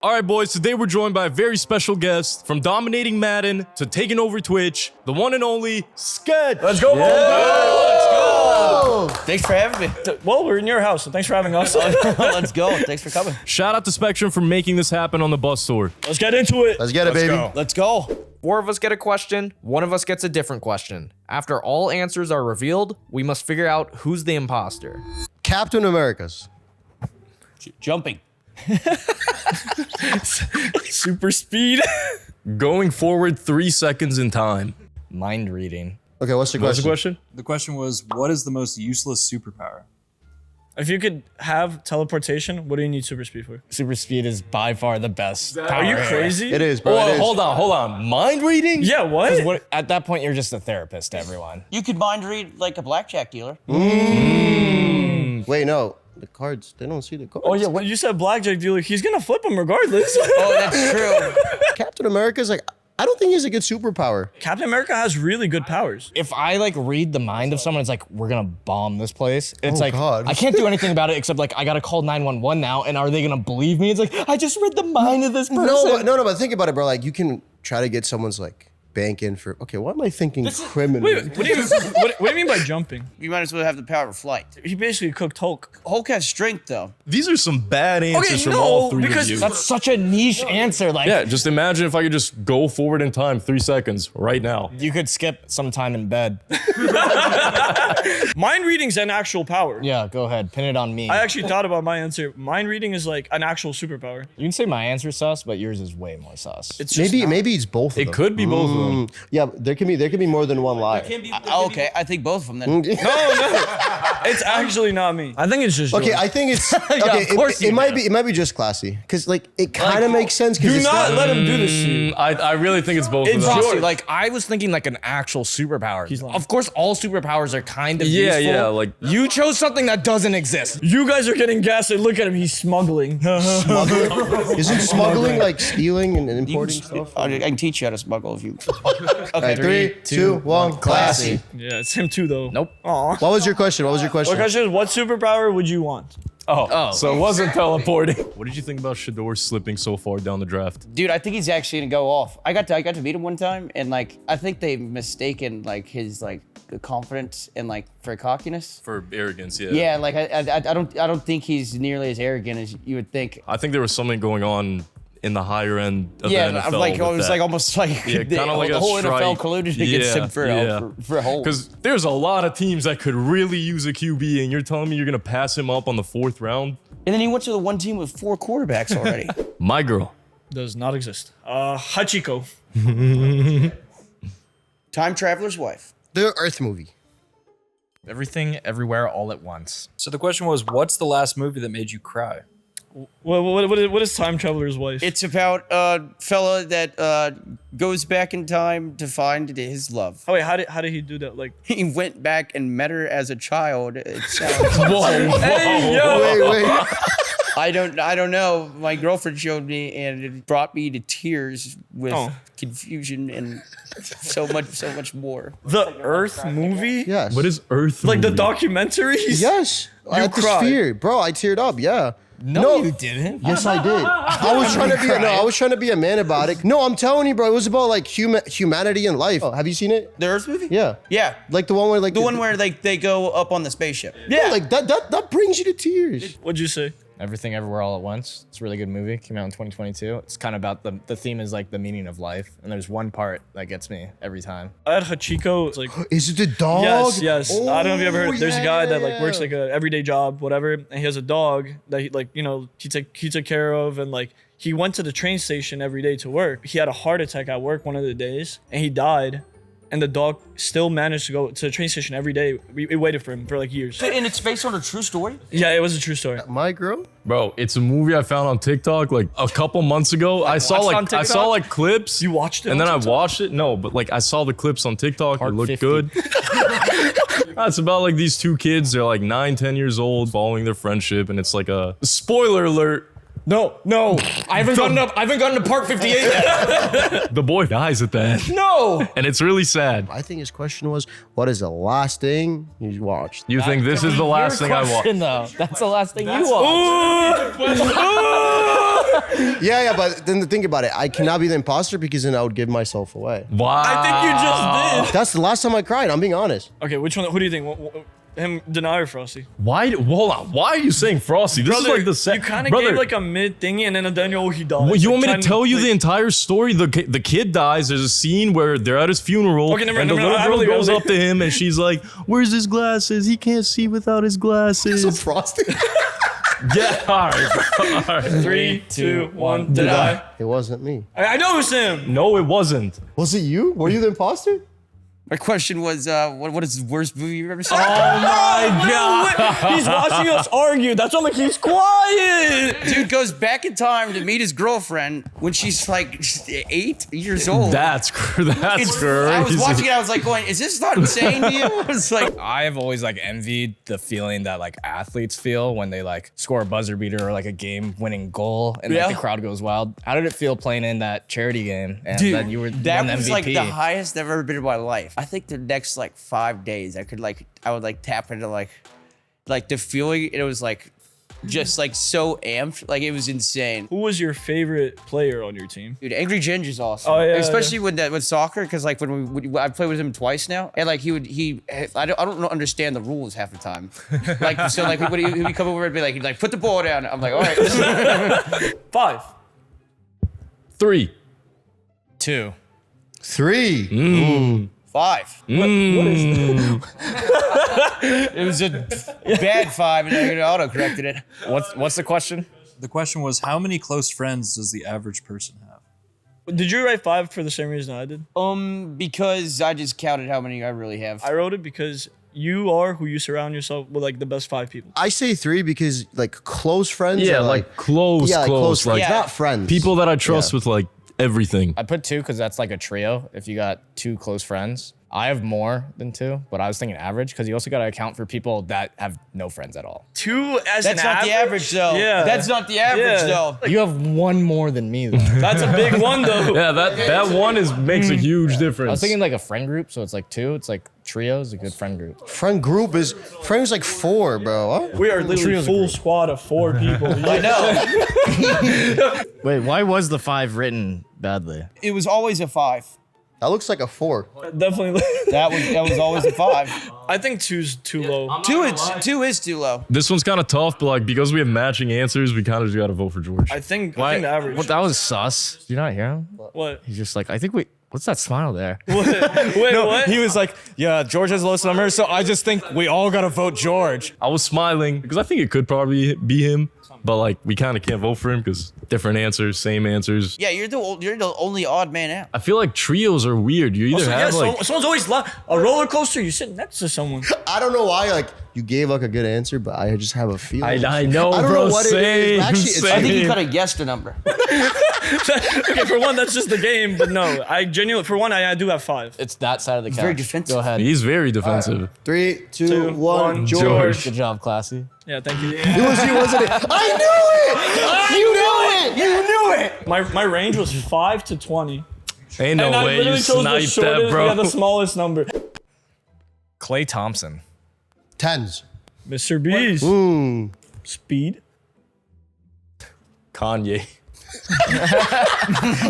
All right, boys, today we're joined by a very special guest. From dominating Madden to taking over Twitch, the one and only Sketch. Let's go, Let's go. Thanks for having me. Well, we're in your house, so thanks for having us. Let's go. Thanks for coming. Shout out to Spectrum for making this happen on the bus tour. Let's get into it. Let's get it, baby. Let's go. 4 of us get a question, 1 of us gets a different question. After all answers are revealed, we must figure out who's the imposter. Captain America's. Jumping. Super speed. Going forward 3 seconds in time. Mind reading. Okay, what's the What's the question? question? The question was, what is the most useless superpower? If you could have teleportation, what do you need super speed for? Super speed is by far the best. Are you crazy? It is, bro. Oh, it is. hold on. Mind reading? Yeah, what? What, at that point, you're just a therapist to everyone. You could mind read like a blackjack dealer. Wait, no. The cards, they don't see the cards. Oh yeah, when you said blackjack dealer, he's gonna flip him regardless. Oh, that's true. Captain America's like, I don't think he's a good superpower. Captain America has really good powers. If I like read the mind of someone, it's like, we're gonna bomb this place. It's like, God. I can't do anything about it except like, I gotta call 911 now, and are they gonna believe me? It's like, I just read the mind of this person. No, but think about it, bro. Like, you can try to get someone's like bank in for. Okay, what am I thinking? Criminal. Wait, what do you mean by jumping? You might as well have the power of flight. He basically cooked Hulk. Hulk has strength, though. These are some bad answers from no, all 3 of because you. That's such a niche answer. Like, Yeah, just imagine if I could just go forward in time 3 seconds right now. you could skip some time in bed. Mind reading's an actual power. Yeah, go ahead. Pin it on me. I actually thought about my answer. Mind reading is like an actual superpower. You can say my answer's sus, but yours is way more sus. It's just Maybe it's both of them. It could be both of them. Yeah, there can be more than one lie. Okay, I think both of them then. no. It's actually not me. I think it's just Okay, yours. I think it's okay. of course It might be just classy because like it kind of makes sense. Do not let him do this to you. I really think it's both of It's them. yours. Honestly, like I was thinking like an actual superpower. lying. Of course, all superpowers are kind of Yeah, useful. yeah, like- you chose something that doesn't exist. You guys are getting gaslit. Look at him. He's smuggling. Isn't smuggling like stealing and importing stuff? I can teach you how to smuggle if you. All right, 3, 2, 1, classy. Yeah, it's him too, though. Nope. Aw. What was your question? My question is, what superpower would you want? Oh, so it wasn't teleporting. What did you think about Shador slipping so far down the draft? Dude, I think he's actually gonna go off. I got to meet him one time, and like I think they've mistaken like his like confidence and like for cockiness. For arrogance, yeah. Yeah, like I don't think he's nearly as arrogant as you would think. I think there was something going on in the higher end of Yeah, the NFL. I'm like with it was that. like almost like Yeah, the, kinda like the a whole strike. NFL colluded against him for a hole. Because there's a lot of teams that could really use a QB, and you're telling me you're gonna pass him up on the 4th round? And then he went to the one team with 4 quarterbacks already. My girl. Does not exist. Hachiko. Time Traveler's Wife. The Earth movie. Everything, everywhere, all at once. So the question was, what's the last movie that made you cry? What is Time Traveler's Wife? It's about a fella that goes back in time to find his love. Oh wait, how did he do that? Like, He went back and met her as a child. It sounds. hey yo, Wait. I don't know. My girlfriend showed me, and it brought me to tears with confusion and so much more. the Earth movie? Yes. What is Earth? Like the movie? documentaries? Yes. At the cried. Sphere, bro. I teared up. Yeah. No, you didn't. Yes, I did. I was trying to be a man about it. No, I'm telling you, bro. It was about like humanity and life. Oh, have you seen it? The Earth movie? Yeah. Yeah. Like the one where like The one where like they go up on the spaceship. yeah, like that brings you to tears. What'd you say? Everything, everywhere, all at once. It's a really good movie. Came out in 2022. It's kind of about the theme is like the meaning of life, and there's one part that gets me every time. I had Hachiko. It's like, Is it the dog? yes. Oh, I don't know if you ever heard. There's a guy that like yeah. works like a everyday job, whatever, and he has a dog that he took care of, and like he went to the train station every day to work. He had a heart attack at work one of the days, and he died. And the dog still managed to go to the train station every day. We waited for him for like years. And it's based on a true story? Yeah, it was a true story. My girl? Bro, it's a movie I found on TikTok like a couple months ago. I saw watched on like I saw TikTok? like clips. You watched it and on then TikTok? I watched it. No, but like I saw the clips on TikTok. Part it looked 50. good. It's about like these 2 kids. They're like 9, 10 years old, following their friendship, and it's like a spoiler alert. No. I haven't gotten to part 58 yet. The boy dies at the end, No. and it's really sad. I think his question was, what is the last thing you watched? You think this is the last thing I watched? Though. That's the last thing you watched. Yeah, but then think about it. I cannot be the imposter because then I would give myself away. Wow. I think you just did. That's the last time I cried. I'm being honest. Okay, which one? Who do you think? Him, Deny or Frosty? Why? Hold on. Why are you saying Frosty? This is like the You kind of gave like a mid thingy, and then Daniel he died. Well, you want me to Like, tell you like- the entire story? The kid dies. There's a scene where they're at his funeral, Okay, never and mind, the never mind. little girl I goes believe- up to him, and she's like, "Where's his glasses? He can't see without his glasses." So frosty. Yeah. All right. All right. 3, 2, 1. Deny. It wasn't me. I know it's him. No, it wasn't. Was it you? Were you the imposter? My question was, what is the worst movie you've ever seen? Oh my god! He's watching us argue. That's why I'm like, he's quiet. Dude goes back in time to meet his girlfriend when she's like 8 years old. That's crazy. I was watching it. I was like, going, "Is this not insane to you?" I was like, I've always like envied the feeling that like athletes feel when they like score a buzzer beater or like a game-winning goal and like Yeah. the crowd goes wild. How did it feel playing in that charity game and dude, then you were that won was MVP? like the highest I've ever been in my life. I think the next like 5 days, I would like tap into like the feeling. And it was like just like so amped, like it was insane. Who was your favorite player on your team? Dude, Angry Ginge is awesome. Oh, yeah, especially with soccer, because like when I played with him twice now, and like I don't understand the rules half the time. Like so, like when he'd come over and be like, he'd like put the ball down. I'm like, all right. 5. 3. 2. 3. 5. What is It was a bad 5, and I auto corrected it. What's the question? The question was, how many close friends does the average person have? Did you write 5 for the same reason I did? Because I just counted how many I really have. I wrote it because you are who you surround yourself with, like the best 5 people. I say 3 because like close friends. Yeah, are, like close, yeah, like close friends, like Yeah. not friends. people that I trust Yeah. with like everything. I put 2 because that's like a trio. If you got 2 close friends, I have more than 2, but I was thinking average because you also got to account for people that have no friends at all. 2 as That's an not the average, though. Yeah. That's not the average, Yeah. though. You have 1 more than me though. That's a big one though. Yeah, that one makes a huge difference. I was thinking like a friend group, so it's like 2. It's like trio is a good friend group. friend group is like 4, bro. Huh? We are literally Trio's a full group. squad of 4 people. I know. Wait, why was the 5 written badly? It was always a 5. That looks like a 4. Definitely. That was always a 5. I think 2's too low. 2 is too low. This one's kind of tough, but like because we have matching answers, we kind of just got to vote for George. I think the average. What, that was sus. Did you not hear him? What? He's just like, I think we. What's that smile there? Wait, what? He was like, yeah, George has the lowest number, so I just think we all gotta vote George. I was smiling because I think it could probably be him, but like we kind of can't vote for him because different answers, same answers. Yeah, you're the only odd man out. I feel like trios are weird. You either So, have like someone's always a roller coaster. You sit next to someone. I don't know why. Like you gave like a good answer, but I just have a feeling. I know, I don't bro. know what it is. Same, Actually, it's- I think you same. could have guessed a number. Okay, for one, that's just the game. But no, I genuinely, for one, I do have 5. It's that side of the couch. very defensive. Go ahead. He's very defensive. 3, 2, 2, 1. George. Good job, classy. Yeah, thank you. It was you, wasn't it? I knew it. You knew it. My range was 5 to 20. Ain't no And I way you literally chose the sniped shortest, that, bro. yeah, the smallest number. Clay Thompson. 10s. Mr. Beast. Speed. Kanye.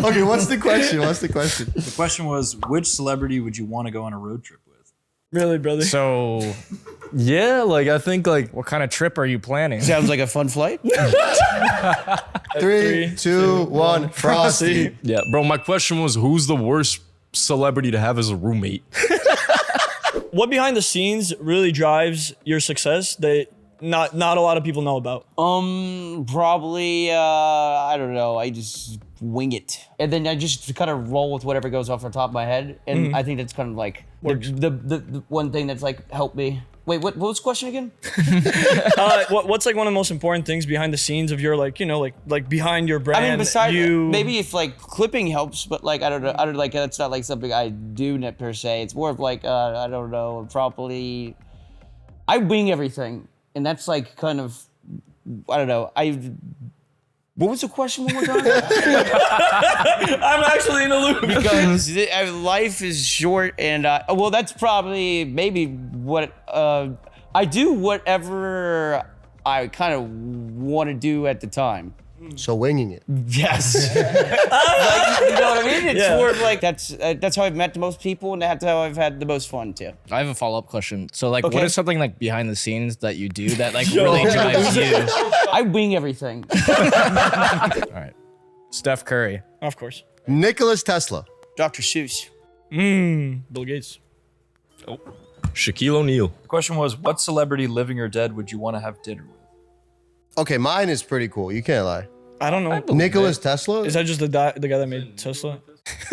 Okay, what's the question? The question was, which celebrity would you want to go on a road trip with? Really, brother? So, Yeah, like I think like what kind of trip are you planning? Sounds like a fun flight. 3, 2, 1. Frosty. yeah, bro. My question was, who's the worst celebrity to have as a roommate? What behind the scenes really drives your success that not a lot of people know about? Probably I don't know. I just wing it, and then I just kind of roll with whatever goes off the top of my head, and I think that's kind of like the one thing that's like helped me. Wait, what was the question again? What's like one of the most important things behind the scenes of your like behind your brand? I mean, besides you maybe if like clipping helps, but like I don't know, like that's not like something I do net per se. It's more of like I don't know, probably I wing everything, and that's like kind of I don't know. What was the question one more time? I'm actually in the loop. Because life is short, and well, that's probably maybe what I do. Whatever I kind of want to do at the time. So winging it. Yes. Like, you know what I mean? It's Yeah. more of like that's how I've met the most people, and that's how I've had the most fun too. I have a follow-up question. So like, Okay. what is something like behind the scenes that you do that like really drives you? I wing everything. All right. Steph Curry. Of course. Nicholas Tesla. Dr. Seuss. Bill Gates. Shaquille O'Neal. The question was, what celebrity, living or dead, would you want to have dinner with? Okay, mine is pretty cool. You can't lie. I don't know. Nicholas Tesla? Is that just the guy that made Tesla?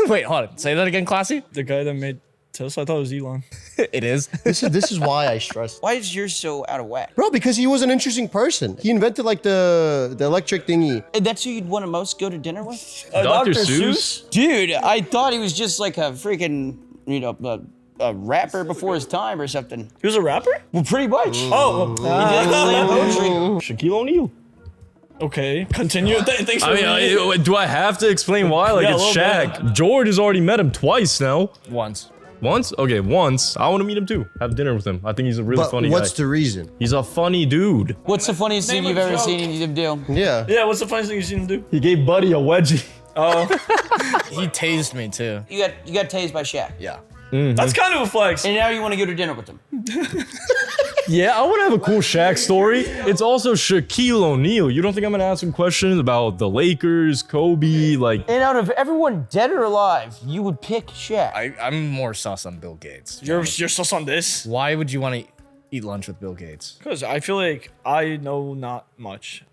Wait, hold on. Say that again, Classy. The guy that made Tesla? I thought it was Elon. It is. This is why I stress. Why is yours so out of whack? Bro, because he was an interesting person. He invented like the electric thingy. And that's who you'd want to most go to dinner with? Dr. Seuss? Dude, I thought he was just like a freaking, a rapper before his time or something. He was a rapper? Well, pretty much. Oh. He did like slam poetry. Shaquille O'Neal. Okay. Continue. Thanks for I mean, do I have to explain why? Like, Yeah, a it's little Shaq. George has already met him twice now. Once. Once? Okay, once. I want to meet him too. Have dinner with him. I think he's a really But funny what's guy. the reason? He's a funny dude. What's the funniest thing you've ever seen him do? Yeah. Yeah, what's the funniest thing you've seen him do? He gave Buddy a wedgie. Oh. He tased me too. You got tased by Shaq. Yeah. That's kind of a flex. And now you want to go to dinner with him. Yeah, I want to have a cool Shaq story. It's also Shaquille O'Neal. You don't think I'm going to ask him questions about the Lakers, Kobe, like... And out of everyone dead or alive, you would pick Shaq. I'm more sus on Bill Gates. You're sus on this? Why would you want to eat lunch with Bill Gates? Because I feel like I know not much.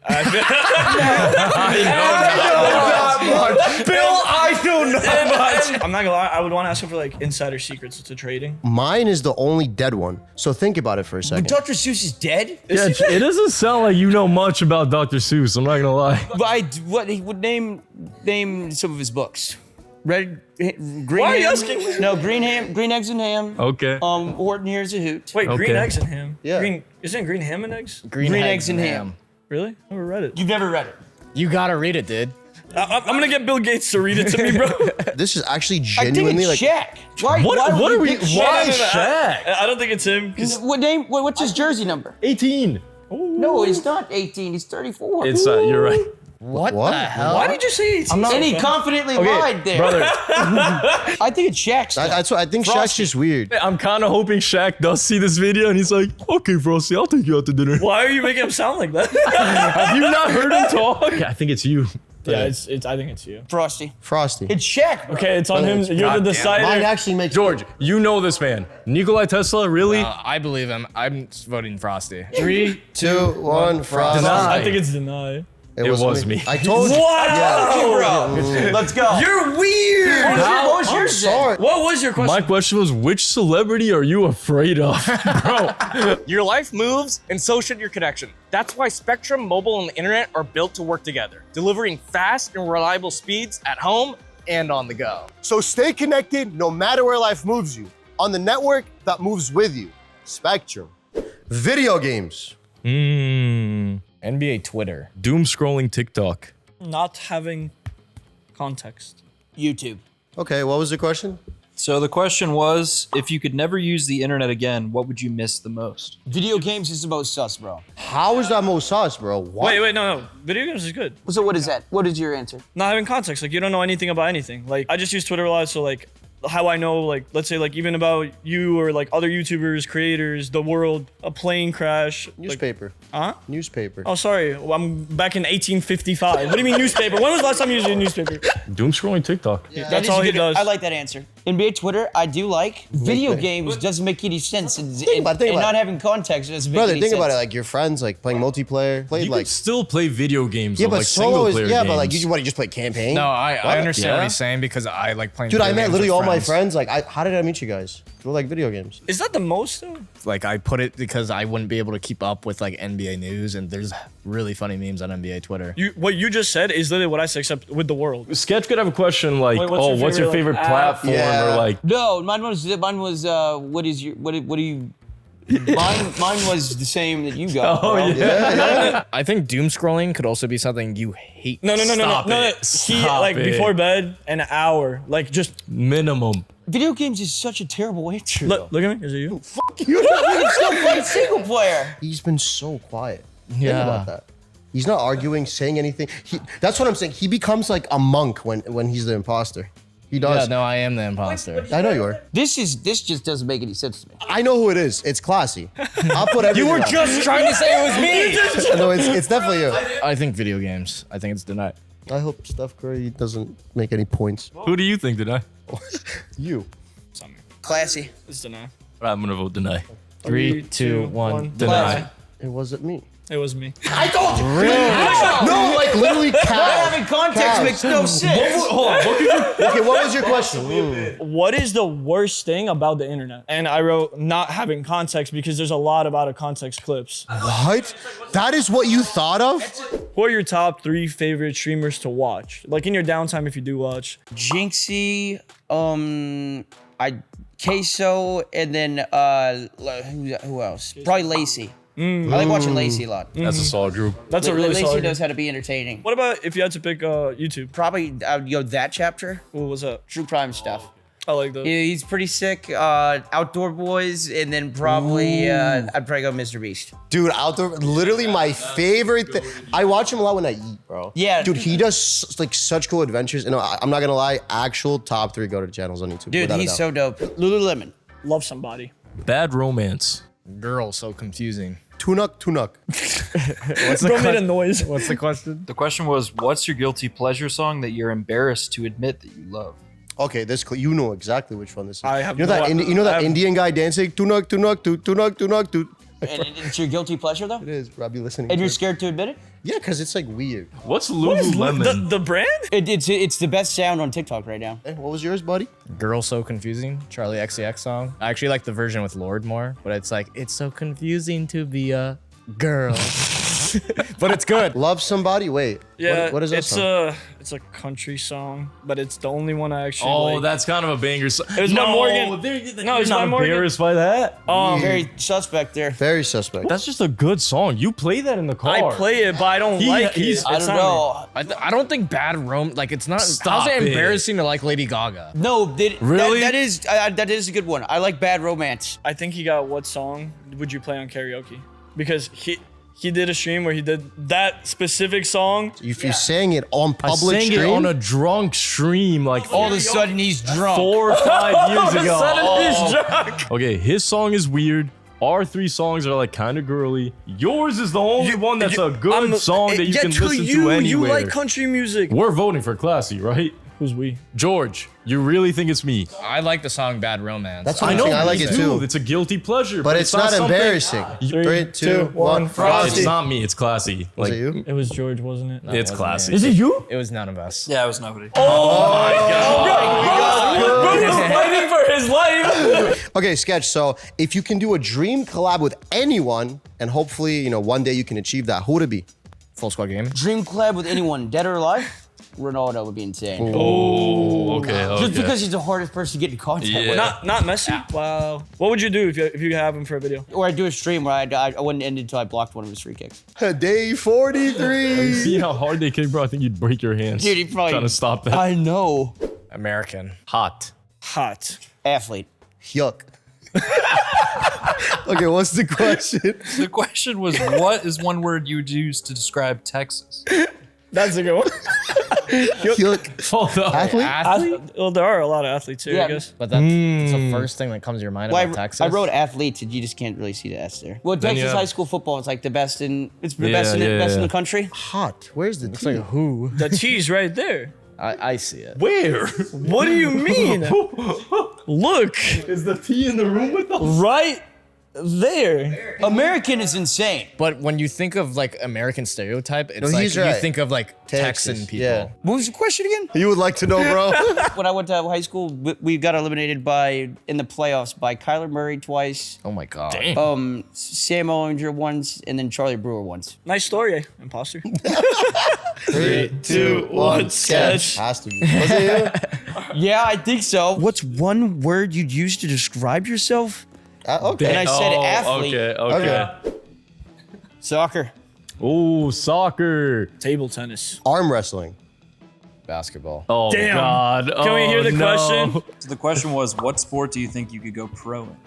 Bill, I know not much. I'm not gonna lie, I would want to ask him for like insider secrets to trading. Mine is the only dead one. So think about it for a second. Dr. Seuss is dead? Yeah, it doesn't sound like you know much about Dr. Seuss. I'm not going to lie. But what he would name some of his books. Green Why are you ham? asking? No, green eggs and ham. Okay. Horton Hears a Hoot. Wait, green Okay. eggs and ham? Yeah. Isn't it green ham and eggs? Green eggs and ham. Really? Never read it. You've never read it. You gotta read it, dude. I'm gonna get Bill Gates to read it to me, bro. This is actually I think genuinely it's like. Shaq. Why? What would are you we... pick Why Shaq? Shaq? I don't think it's him. 'Cause What name? What's his jersey number? 18. No, he's not 18. He's 34. It's, you're right. What What? the hell? why did you say it's and he confidently lied there. Brother, I think it's Shaq's. That's what I think. Shaq's Frosty. just weird. I'm kind of hoping Shaq does see this video and he's like, okay, Frosty, I'll take you out to dinner. Why are you making him sound like that? Have you not heard him talk? I think it's you. yeah, it's. I think it's you. Frosty. Frosty. It's Shaq. Bro. Okay, it's on him. You're the decider. Mine actually makes George, you know this man. Nikola Tesla, really? I believe him. I'm voting Frosty. 3, 2, 1. Frosty. Deny. I think it's deny. It was me. I told you. Wow! Bro, let's go. You're weird. What was I'm yours? sorry. What was your question? My question was, which celebrity are you afraid of? Bro, Your life moves, and so should your connection. That's why Spectrum Mobile and the Internet are built to work together, delivering fast and reliable speeds at home and on the go. So stay connected no matter where life moves you. On the network that moves with you. Spectrum. Video games. NBA Twitter. doom scrolling TikTok. Not having context. YouTube. Okay, what was the question? So the question was, if you could never use the internet again, what would you miss the most? Video games is the most sus, bro. How is that most sauce, bro? What? Wait, no. Video games is good. So what is that? What is your answer? Not having context. Like, you don't know anything about anything. Like, I just use Twitter a lot, so like, how I know, like, let's say, like, even about you or like other YouTubers, creators, the world, a plane crash. Newspaper. Huh? Newspaper. Oh, sorry. Well, I'm back in 1855. What do you mean newspaper? When was the last time you used a newspaper? Doom scrolling TikTok. That's That is all he good. does. I like that answer. NBA Twitter, I do like. Video games doesn't make any sense. And, about it. not having context doesn't make Brother, any think sense. about it. Like your friends, like playing multiplayer, played You like. can still play video games, Yeah, though, but like solo single is player yeah, games. but like you just play campaign. No, I understand Yeah? what he's saying because I like playing. Dude, I video met games literally with all my friends. friends. Like, how did I meet you guys? Through like video games. Is that the most though? Like I put it because I wouldn't be able to keep up with like NBA news, and there's really funny memes on NBA Twitter. What you just said is literally what I said, except with the world. Sketch could have a question like, Wait, what's your favorite like, platform? Yeah. Or like, No, mine was what do you mine was the same that you got. oh bro. yeah. I think doom scrolling could also be something you hate. No. Stop No, it. he Stop like it. before bed, an hour, like just Minimum. Video games is such a terrible answer. look at me. Is it you? You can still play single player. He's been so quiet. Think Yeah. about that. He's not arguing, saying anything. That's what I'm saying. He becomes like a monk when he's the imposter. He does. Yeah, no, I am the imposter. I know you are. This just doesn't make any sense to me. I know who it is. It's classy. I'll put everything. You were on. just trying to say it was me. No, it's definitely you. I think video games. I think it's denied. I hope Steph Curry doesn't make any points. Who do you think deny? You. Classy. It's deny. I'm gonna vote deny. 3, 2, 1. Deny. It wasn't me. It was me. I told you. No, like literally cows. Having context makes no sense. Okay, what was your question? What is the worst thing about the internet? And I wrote not having context because there's a lot of out of context clips. What? That is what you thought of? Who are your top 3 favorite streamers to watch? Like in your downtime, if you do watch. Jinxie, Queso, and then who else? Probably Lacey. I like watching Lacey a lot. That's a solid group. That's a really Lacey solid. knows how to be entertaining. What about if you had to pick YouTube? Probably I would go that chapter, What was that? true crime stuff. I like that. He's pretty sick. Outdoor Boys, and then probably I'd probably go Mr. Beast. Dude, outdoor, literally my favorite thing. I watch him a lot when I eat, bro. Yeah. Dude, he does like such cool adventures. And I'm not gonna lie, actual top 3 go-to channels on YouTube. Dude, without a he's doubt. so dope. Lululemon. Love Somebody. Bad romance. Girl, so confusing. Tunuk. What's Bro made a noise. What's the question? The question was, what's your guilty pleasure song that you're embarrassed to admit that you love? Okay, you know exactly which one this is. I have you know no- that you know that I have- Indian guy dancing tunuk. And it's your guilty pleasure, though? It is. Robbie listening. And to you're it. scared to admit it? Yeah, because it's like weird. What's Lululemon? The brand? It's the best sound on TikTok right now. Hey, what was yours, buddy? Girl, so confusing. Charlie XCX song. I actually like the version with Lord more, but it's like, it's so confusing to be a girl. But it's good. Love somebody. Wait. Yeah, What is that song? it's a country song, but it's the only one I actually Oh, like. that's kind of a banger song. It was by Morgan. No, You're it's not by Morgan. embarrassed by that? Very suspect there. Very suspect. That's just a good song. You play that in the car. I play it, but I don't like he's- it. I It's don't not me. know. I don't think bad like it's not. Stop how's it it. embarrassing to like Lady Gaga? No, Really? that is a good one. I like Bad Romance. I think he got what song would you play on karaoke? Because he did a stream where he did that specific song. If you sang it on I public sang stream, it on a drunk stream like All of a sudden, he's drunk. 4 or 5 years ago. He's drunk. Okay, his song is weird. Our 3 songs are like kind of girly. Yours is the only one that's a good song that you can listen to anywhere. You like country music. We're voting for classy, right? Who's we? George, you really think it's me? I like the song Bad Romance. That's what I'm saying. I like it too. It's a guilty pleasure, But it's not something- embarrassing. 3, 2, 1. It's not me. It's classy. Was Like it you? It was George, wasn't it? it's wasn't classy. me. Is it you? It was none of us. Yeah, it was nobody. Bro is fighting for his life. Okay, Sketch. So if you can do a dream collab with anyone, and hopefully, one day you can achieve that, who would it be? Full squad game. Dream collab with anyone, dead or alive? Ronaldo would be insane. Oh, okay. Just because he's the hardest person to get in contact Yeah. with. Not Messi. Wow. What would you do if you have him for a video? Or I'd do a stream where I wouldn't end until I blocked one of his free kicks. Day 43. See how hard they kick, bro? I think you'd break your hands. Dude, he probably- trying to stop that. I know. American. Hot. Hot. Athlete. Yuck. Okay, what's the question? The question was, what is one word you would use to describe Texas? That's a good one. Yuck. Hold on. Athlete? Well, there are a lot of athletes here, Yeah. I guess. But that's the first thing that comes to your mind Well, about Texas. I wrote athletes, and you just can't really see the S there. Well, Then Texas you have- high school football is like the best in. It's the Yeah, best in yeah, best in yeah. the country. Hot. Where's the It's T? like who? The T's right there. I see it. Where? What do you mean? Look, Is the T in the room with us? right there. American is insane. But when you think of like American stereotype, it's No, like he's you right. think of like Texas, Texan people. yeah. What was the question again? You would like to know, bro? When I went to high school, we got eliminated in the playoffs by Kyler Murray twice, Oh my god. Sam Ollinger once, and then Charlie Brewer once. Nice story, eh? Imposter. 3, 2, 1. sketch. Has to be. Was it you? Yeah, I think so. What's one word you'd use to describe yourself? Okay. And I said athlete. Okay. Soccer. Oh, soccer. Table tennis. Arm wrestling. Basketball. Oh, Damn. God. Can we hear the question? So the question was, what sport do you think you could go pro in?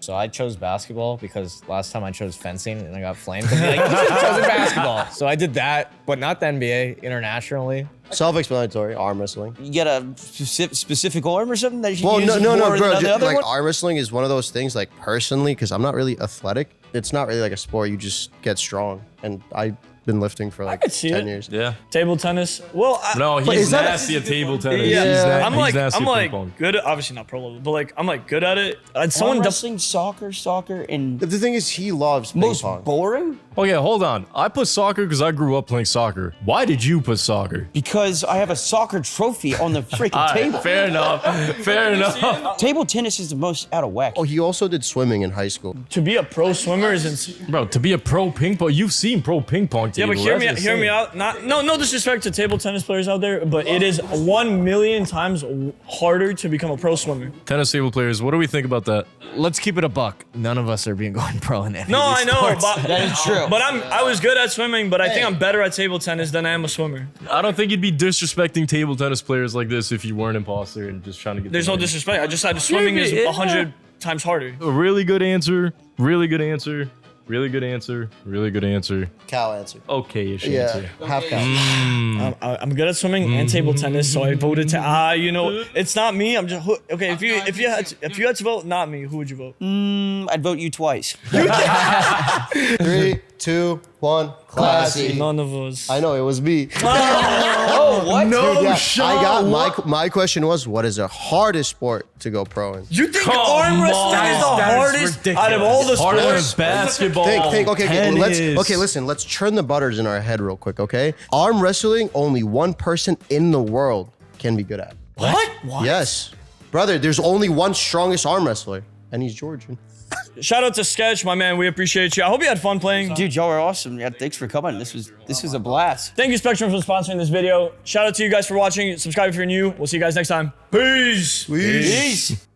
So I chose basketball because last time I chose fencing and I got flamed. Like, you should have chosen basketball. So I did that, but not the NBA, internationally. Self-explanatory, arm wrestling. You get a specific arm or something that you Well, use no, more bro. than the other Like one? arm wrestling is one of those things. Like personally, because I'm not really athletic. It's not really like a sport. You just get strong, and I've been lifting for like could see 10 it. years. Yeah. Table tennis. Well, No, is he's that- nasty at table tennis. yeah, He's I'm like nasty at ping pong. good. Obviously not pro level, but like I'm like good at it. And Arm someone wrestling, soccer, and The thing is, he loves ping most pong. boring Okay, hold on. I put soccer because I grew up playing soccer. Why did you put soccer? because I have a soccer trophy on the freaking All right, table. fair enough. Fair enough. Table tennis is the most out of whack. Oh, he also did swimming in high school. to be a pro swimmer is insane. Bro, to be a pro ping pong, you've seen pro ping pong Yeah, table. but hear That's me insane. out. No disrespect to table tennis players out there, but it is 1,000,000 times harder to become a pro swimmer. Tennis table players, what do we think about that? Let's keep it a buck. None of us are being going pro in any No, of I these know, sports. but That is true. But I was good at swimming, but I think I'm better at table tennis than I am a swimmer. I don't think you'd be disrespecting table tennis players like this if you weren't imposter and just trying to get. There's the no win. disrespect. I just said swimming is Yeah. 100 times harder. A really good answer. Really good answer. Really good answer. Really good answer. Cow answer. Okay-ish Yeah, answer. half cow. I'm good at swimming and table tennis, so I voted to. It's not me. I'm just okay. If you had to vote, not me, who would you vote? I'd vote you twice. 3, 2, 1. Classy. None of us. I know it was me. Oh, what? No Yeah, shot. I got my question was, what is the hardest sport to go pro in? You think Come arm wrestling on. is the That is hardest out of all the Harder than sports? basketball. Think. Okay, tennis. listen. Let's churn the butters in our head real quick, okay? Arm wrestling, only one person in the world can be good at. What? Yes, brother. There's only one strongest arm wrestler, and he's Georgian. Shout out to Sketch, my man. We appreciate you. I hope you had fun playing. Dude, y'all are awesome. Yeah, thanks for coming. This was a blast. Thank you, Spectrum, for sponsoring this video. Shout out to you guys for watching. Subscribe if you're new. We'll see you guys next time. Peace. Peace.